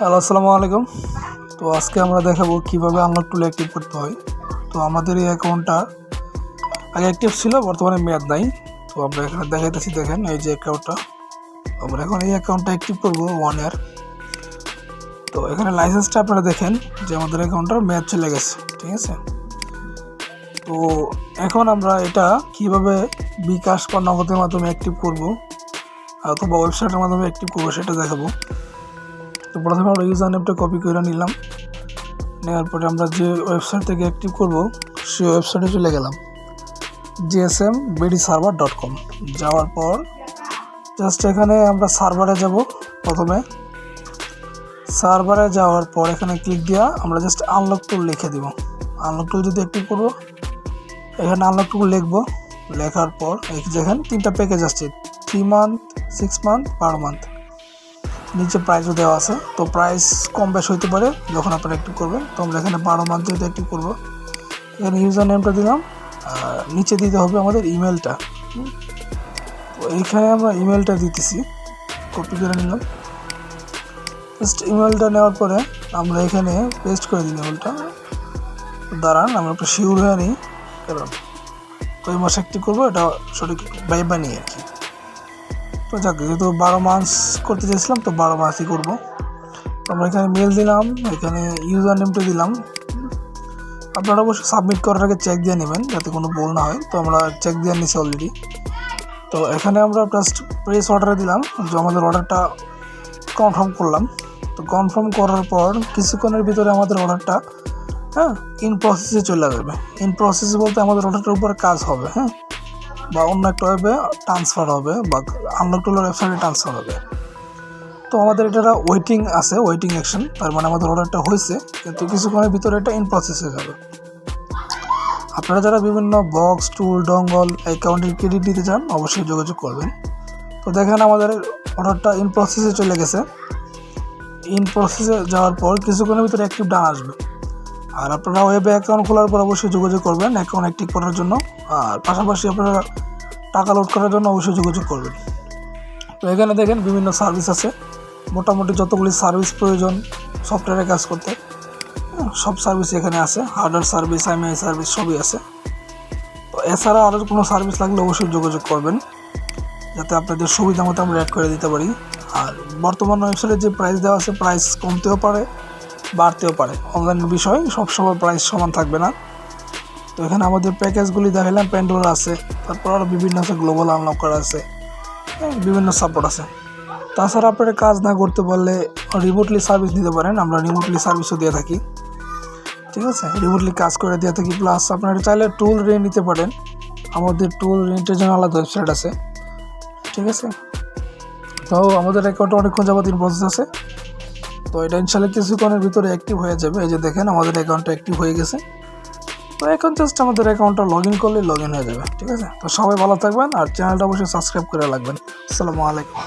Hello, আসসালামু আলাইকুম। তো আজকে আমরা দেখাবো কিভাবে আনলক টুল অ্যাক্টিভ করতে হয়। তো আমাদের এই অ্যাকাউন্টটা আগে অ্যাক্টিভ ছিল, বর্তমানে মেয়াদ নাই। তো আমরা এখানে দেখাইতেছি, দেখেন এই যে অ্যাকাউন্টটা। আমরা এখন এই অ্যাকাউন্টটা অ্যাক্টিভ করবো 1 ইয়ার। তো এখানে লাইসেন্সটা আপনারা দেখেন যে আমাদের অ্যাকাউন্টটার মেয়াদ চলে গেছে, ঠিক আছে। তো এখন আমরা এটা কিভাবে বিকাশ বা নগদের মাধ্যমে অ্যাক্টিভ করবো অথবা ওয়েবসাইটের মাধ্যমে অ্যাক্টিভ করবো সেটা দেখাবো। তো প্রথমে আমরা ইউজার নেমটা কপি করে নিলাম। নেওয়ার পরে আমরা যে ওয়েবসাইট থেকে অ্যাক্টিভ করব সেই ওয়েবসাইটে চলে গেলাম, gsmbdserver.com। যাওয়ার পর জাস্ট এখানে আমরা সার্ভারে যাব। প্রথমে সার্ভারে যাওয়ার পর এখানে ক্লিক দিয়া আমরা জাস্ট আনলক টুল লিখে দিব। আনলক টুল যদি অ্যাক্টিভ করবো, এখানে আনলক টুল লিখবো। লেখার পর যেখানে 3টা প্যাকেজ আসছে, 3 মান্থ, 6 মান্থ, 12 মান্থ। নিচে প্রাইসও দেওয়া আছে। তো প্রাইস কম বেশ হইতে পারে যখন আপনারা অ্যাক্টিভ করবেন। তো আমরা এখানে 12 মান্থ যেহেতু অ্যাক্টিভ করবো, এখানে ইউজার নেমটা দিলাম। আর নিচে দিতে হবে আমাদের ইমেলটা। তো এইখানে আমরা ইমেলটা দিতেছি, কপি করে নিলাম। জাস্ট ইমেলটা নেওয়ার পরে আমরা এখানে পেস্ট করে দিই ইমেলটা। দাঁড়ান আমরা একটু শিওর হয়ে নিই, কারণ কই মাস অ্যাক্টিভ করবো এটা সঠিক ভাইবা নিয়ে আর কি। তো যাক, যেহেতু 12 মান্থস করতে চাইছিলাম তো 12 মাসই করবো। তো আমরা এখানে মেল দিলাম, এখানে ইউজার নেমটা দিলাম। আপনারা অবশ্যই সাবমিট করার আগে চেক দিয়ে নেবেন যাতে কোনো ভুল না হয়। তো আমরা চেক দিয়ে নিছি অলরেডি। তো এখানে আমরা জাস্ট প্রেস অর্ডারে দিলাম যে আমাদের অর্ডারটা কনফার্ম করলাম। তো কনফার্ম করার পর কিছুক্ষণের ভিতরে আমাদের অর্ডারটা ইন প্রসেসে চলে যাবে। ইন প্রসেস বলতে আমাদের অর্ডারটার উপরে কাজ হবে, বা অন্য একটা ওয়েবে ট্রান্সফার হবে, বা আনলক টুলের ওয়েবসাইটে ট্রান্সফার হবে। তো আমাদের এটা ওয়েটিং আছে, ওয়েটিং অ্যাকশন। তার মানে আমাদের অর্ডারটা হয়েছে, কিন্তু কিছুক্ষণের ভিতরে এটা ইন প্রসেসে যাবে। আপনারা যারা বিভিন্ন বক্স, টুল, ডঙ্গল, অ্যাকাউন্টের ক্রেডিট দিতে চান অবশ্যই যোগাযোগ করবেন। তো দেখেন আমাদের অর্ডারটা ইন প্রসেসে চলে গেছে। ইন প্রসেসে যাওয়ার পর কিছুক্ষণের ভিতরে অ্যাক্টিভ ডান আসবে। আর আপনারা ওয়েবে অ্যাকাউন্ট খোলার পর অবশ্যই যোগাযোগ করবেন অ্যাকাউন্ট অ্যাক্টিভ করার জন্য। আর পাশাপাশি আপনারা টাকা লোড করার জন্য অবশ্যই যোগাযোগ করবেন। তো এখানে দেখেন বিভিন্ন সার্ভিস আছে, মোটামুটি যতগুলি সার্ভিস প্রয়োজন সফটওয়্যারে কাজ করতে, সব সার্ভিস এখানে আছে। হার্ডওয়্যার সার্ভিস, IMEI সার্ভিস সবই আছে। তো এছাড়া আরও কোনো সার্ভিস লাগলে অবশ্যই যোগাযোগ করবেন, যাতে আপনাদের সুবিধা মতো আমরা অ্যাড করে দিতে পারি। আর বর্তমান ওয়েবসাইটে যে প্রাইস দেওয়া আছে, প্রাইস কমতেও পারে, বাড়তেও পারে। অনলাইনের বিষয় সবসময় প্রাইস সমান থাকবে না। তো এখানে আমাদের প্যাকেজগুলি দেখালাম, প্যান্ডোরা আছে, তারপর আরও বিভিন্ন আছে, গ্লোবাল আনলকার আছে, বিভিন্ন সাপোর্ট আছে। তাছাড়া আপনারা কাজ না করতে পারলে রিমোটলি সার্ভিস নিতে পারেন। আমরা রিমোটলি সার্ভিসও দিয়ে থাকি, ঠিক আছে। রিমোটলি কাজ করে দিয়ে থাকি। প্লাস আপনারা চাইলে টুল রেন্ট নিতে পারেন। আমাদের টুল রেন্টের জন্য আলাদা ওয়েবসাইট আছে, ঠিক আছে। তো আমাদের অ্যাকাউন্টে অনেকক্ষণ যাবত ইন প্রসেস আছে। তো এটা ইনশাল্লাহ কিছুক্ষণের ভিতরে অ্যাক্টিভ হয়ে যাবে। এই যে দেখেন আমাদের অ্যাকাউন্টটা অ্যাক্টিভ হয়ে গেছে। তো এখন জাস্ট আমাদের অ্যাকাউন্টটা লগ ইন করলে লগ ইন হয়ে যাবে, ঠিক আছে। তো সবাই ভালো থাকবেন, আর চ্যানেলটা অবশ্যই সাবস্ক্রাইব করে রাখবেন। আসসালামু আলাইকুম।